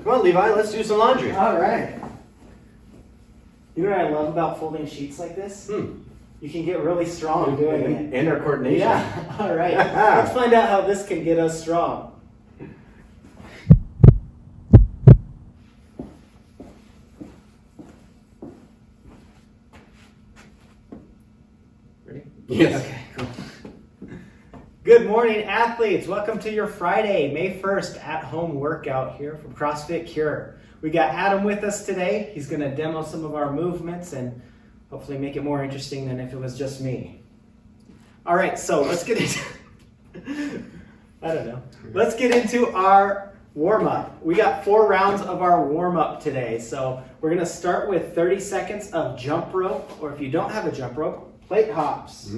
Come on, Levi, let's do some laundry. All right. You know what I love about folding sheets like this? You can get really strong doing it. And our coordination. Yeah, all right. Let's find out how this can get us strong. Ready? Yes. Okay, cool. Good morning, athletes. Welcome to your Friday, May 1st at-home workout here from CrossFit Cure. We got Adam with us today. He's going to demo some of our movements and hopefully make it more interesting than if it was just me. All right, so let's get into Let's get into our warm-up. We got 4 rounds of our warm-up today. So we're going to start with 30 seconds of jump rope, or if you don't have a jump rope, plate hops.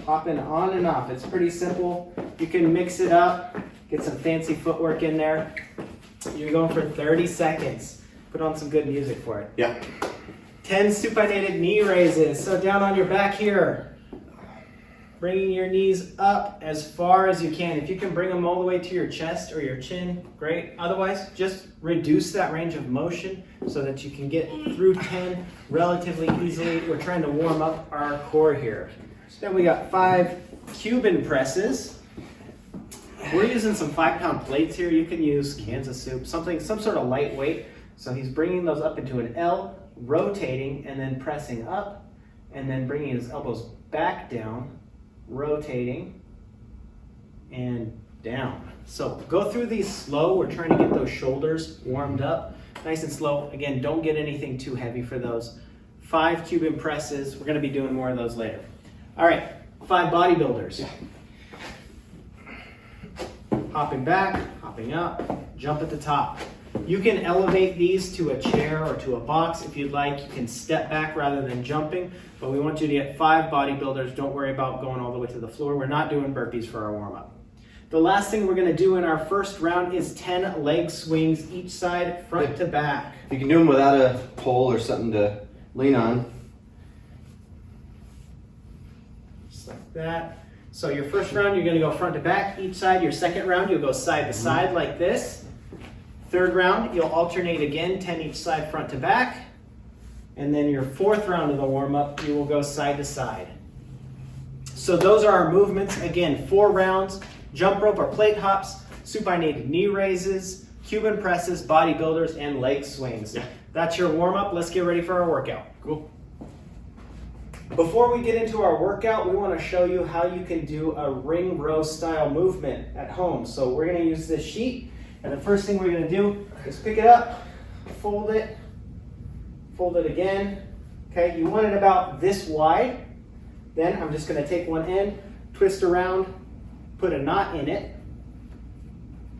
Hopping on and off. It's pretty simple. You can mix it up, get some fancy footwork in there. You're going for 30 seconds. Put on some good music for it. Yeah. 10 supinated knee raises. So down on your back here. Bringing your knees up as far as you can. If you can bring them all the way to your chest or your chin, great. Otherwise, just reduce that range of motion so that you can get through 10 relatively easily. We're trying to warm up our core here. Then we got 5 Cuban presses. We're using some 5-pound plates here. You can use cans of soup, some sort of lightweight. So he's bringing those up into an L, rotating and then pressing up, and then bringing his elbows back down, rotating and down. So go through these slow. We're trying to get those shoulders warmed up, nice and slow. Again, don't get anything too heavy for those. 5 Cuban presses. We're going to be doing more of those later. All right, 5 bodybuilders. Hopping back, hopping up, jump at the top. You can elevate these to a chair or to a box if you'd like. You can step back rather than jumping, but we want you to get 5 bodybuilders. Don't worry about going all the way to the floor. We're not doing burpees for our warm-up. The last thing we're gonna do in our first round is 10 leg swings each side, front to back. You can do them without a pole or something to lean on. Just like that. So your first round, you're gonna go front to back each side. Your second round, you'll go side to side like this. Third round, you'll alternate again, 10 each side, front to back. And then your fourth round of the warm-up, you will go side to side. So those are our movements. Again, 4 rounds, jump rope or plate hops, supinated knee raises, Cuban presses, bodybuilders, and leg swings. Yeah. That's your warm-up. Let's get ready for our workout. Cool. Before we get into our workout, we want to show you how you can do a ring row style movement at home. So we're going to use this sheet, and the first thing we're going to do is pick it up, fold it again. Okay, you want it about this wide. Then I'm just going to take one end, twist around, put a knot in it.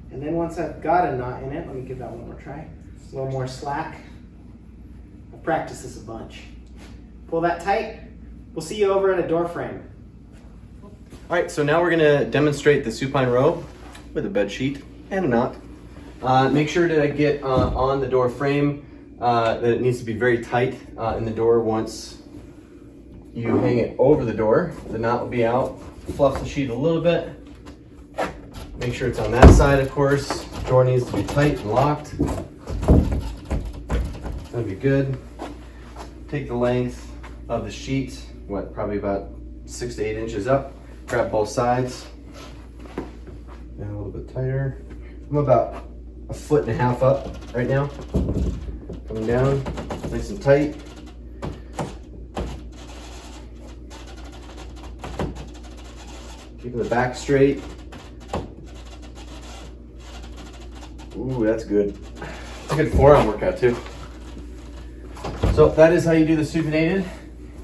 And then once I've got a knot in it, let me give that one more try. A little more slack. I've practiced this a bunch. Pull that tight. We'll see you over at a door frame. All right, so now we're gonna demonstrate the supine row with a bed sheet and a knot. Make sure to get on the door frame that it needs to be very tight in the door. Once you hang it over the door, the knot will be out. Fluff the sheet a little bit. Make sure it's on that side, of course. The door needs to be tight and locked. That'll be good. Take the length of the sheet, probably about 6 to 8 inches up. Grab both sides. And a little bit tighter. I'm about 1.5 foot up right now. Coming down, nice and tight. Keeping the back straight. Ooh, that's good. It's a good forearm workout too. So that is how you do the supinated.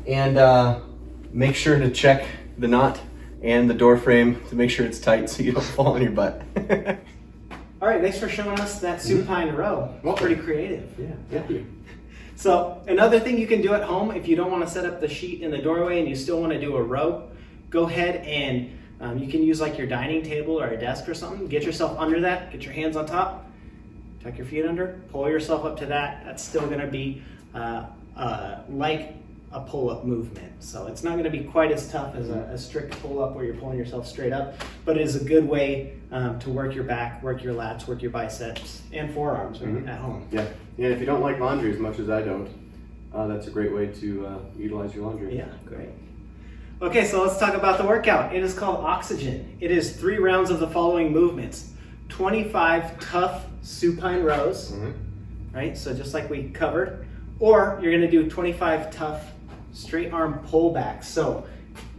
And make sure to check the knot and the door frame to make sure it's tight so you don't fall on your butt. All right, thanks for showing us that supine row. Well, pretty creative. Yeah, thank you. So another thing you can do at home, if you don't want to set up the sheet in the doorway and you still want to do a row, go ahead and you can use like your dining table or a desk or something. Get yourself under that, get your hands on top, tuck your feet under, pull yourself up to that. That's still going to be like a pull-up movement. So it's not going to be quite as tough as a strict pull-up where you're pulling yourself straight up, but it is a good way to work your back, work your lats, work your biceps and forearms at home. Yeah, and if you don't like laundry as much as I don't, that's a great way to utilize your laundry. Yeah, great. Okay, so let's talk about the workout. It is called Oxygen. It is 3 rounds of the following movements. 25 tough supine rows, right? So just like we covered. Or you're gonna do 25 tough straight arm pullbacks. So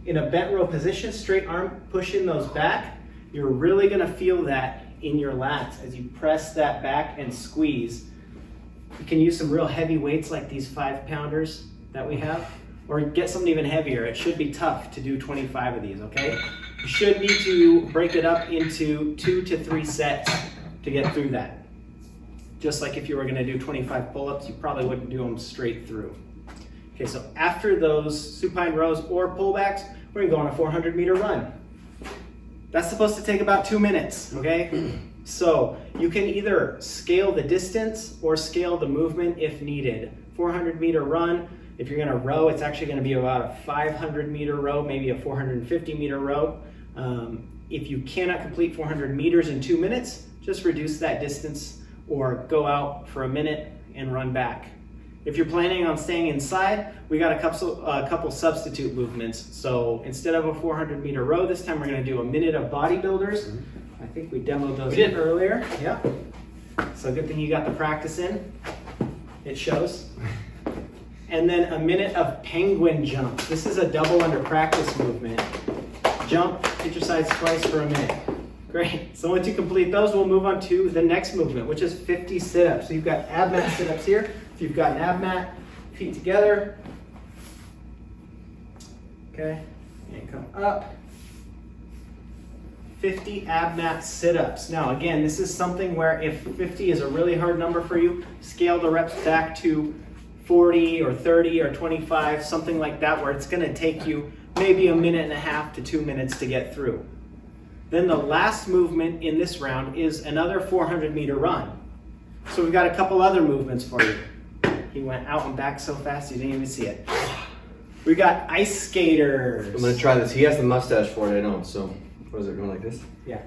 in a bent row position, straight arm pushing those back, you're really gonna feel that in your lats as you press that back and squeeze. You can use some real heavy weights like these 5-pounders that we have, or get something even heavier. It should be tough to do 25 of these, okay? You should need to break it up into 2 to 3 sets to get through that. Just like if you were gonna do 25 pull-ups, you probably wouldn't do them straight through. Okay, so after those supine rows or pullbacks, we're gonna go on a 400-meter run. That's supposed to take about 2 minutes, okay? So you can either scale the distance or scale the movement if needed. 400-meter run, if you're gonna row, it's actually gonna be about a 500-meter row, maybe a 450-meter row. If you cannot complete 400 meters in 2 minutes, just reduce that distance or go out for a minute and run back. If you're planning on staying inside, we got a couple substitute movements. So instead of a 400-meter row, this time we're gonna do a minute of bodybuilders. I think we demoed those earlier. Yeah. So good thing you got the practice in. It shows. And then a minute of penguin jump. This is a double under practice movement. Jump, hit your sides twice for a minute. Great. So once you complete those, we'll move on to the next movement, which is 50 sit-ups. So you've got ab mat sit-ups here. If you've got an ab mat, feet together. Okay, and come up. 50 ab mat sit-ups. Now again, this is something where if 50 is a really hard number for you, scale the reps back to 40 or 30 or 25, something like that, where it's gonna take you maybe a minute and a half to 2 minutes to get through. Then the last movement in this round is another 400-meter run. So we've got a couple other movements for you. He went out and back so fast you didn't even see it. We got ice skaters. I'm gonna try this. He has the mustache for it, I know. So, what is it, going like this? Yeah.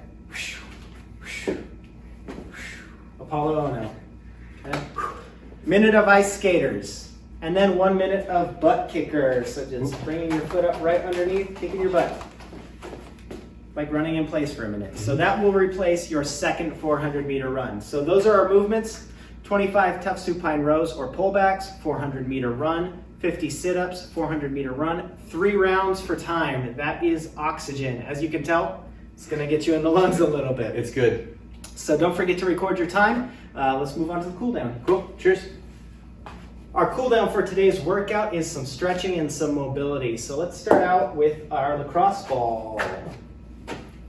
Apollo Ono. Okay. Minute of ice skaters. And then 1 minute of butt kickers. So just bringing your foot up right underneath, kicking your butt. Like running in place for a minute. So that will replace your second 400-meter run. So those are our movements: 25 tough supine rows or pullbacks, 400-meter run, 50 sit-ups, 400-meter run, 3 rounds for time. That is Oxygen. As you can tell, it's gonna get you in the lungs a little bit. It's good. So don't forget to record your time. Let's move on to the cool down. Cool, cheers. Our cool down for today's workout is some stretching and some mobility. So let's start out with our lacrosse ball.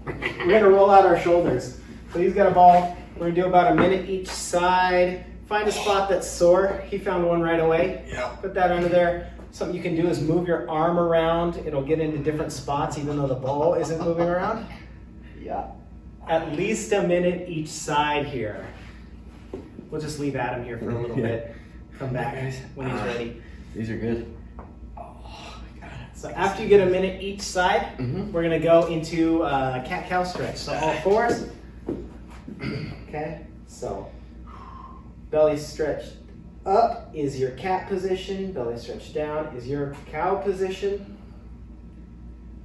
We're gonna roll out our shoulders. So he's got a ball. We're gonna do about a minute each side. Find a spot that's sore. He found one right away. Yeah. Put that under there. Something you can do is move your arm around. It'll get into different spots even though the ball isn't moving around. Yeah. At least a minute each side here. We'll just leave Adam here for a little bit. Come back when he's ready. These are good. So after you get a minute each side, we're gonna go into cat-cow stretch. So all fours. Okay, so belly stretched up is your cat position. Belly stretched down is your cow position.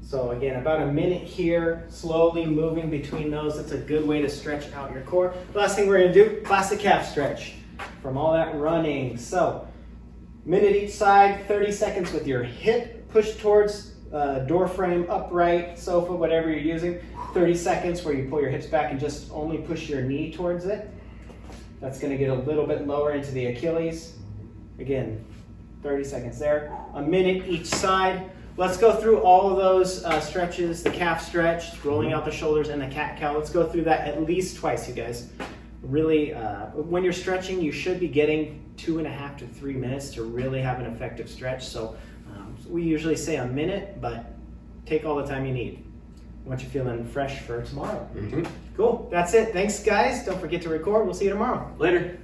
So again, about a minute here, slowly moving between those. That's a good way to stretch out your core. Last thing we're gonna do, classic calf stretch from all that running. So minute each side, 30 seconds with your hip push towards door frame, upright, sofa, whatever you're using. 30 seconds where you pull your hips back and just only push your knee towards it. That's gonna get a little bit lower into the Achilles. Again, 30 seconds there. A minute each side. Let's go through all of those stretches, the calf stretch, rolling out the shoulders, and the cat-cow. Let's go through that at least twice, you guys. Really, when you're stretching, you should be getting 2.5 to 3 minutes to really have an effective stretch. So we usually say a minute, but take all the time you need. I want you feeling fresh for tomorrow. Cool, that's it. Thanks, guys. Don't forget to record. We'll see you tomorrow. Later.